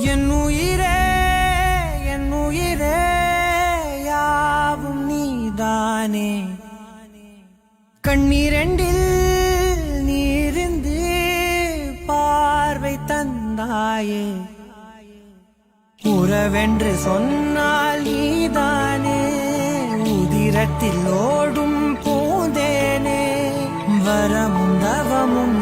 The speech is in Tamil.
என் உயிரே என் உயிரே யாவும் நீதானே கண்ணீரண்டில் நீரிந்து பார்வை தந்தாயே உறவென்று சொன்னால் நீதானே உதிரத்தில் ஓடும் பூந்தேனே வரமும் தவமும்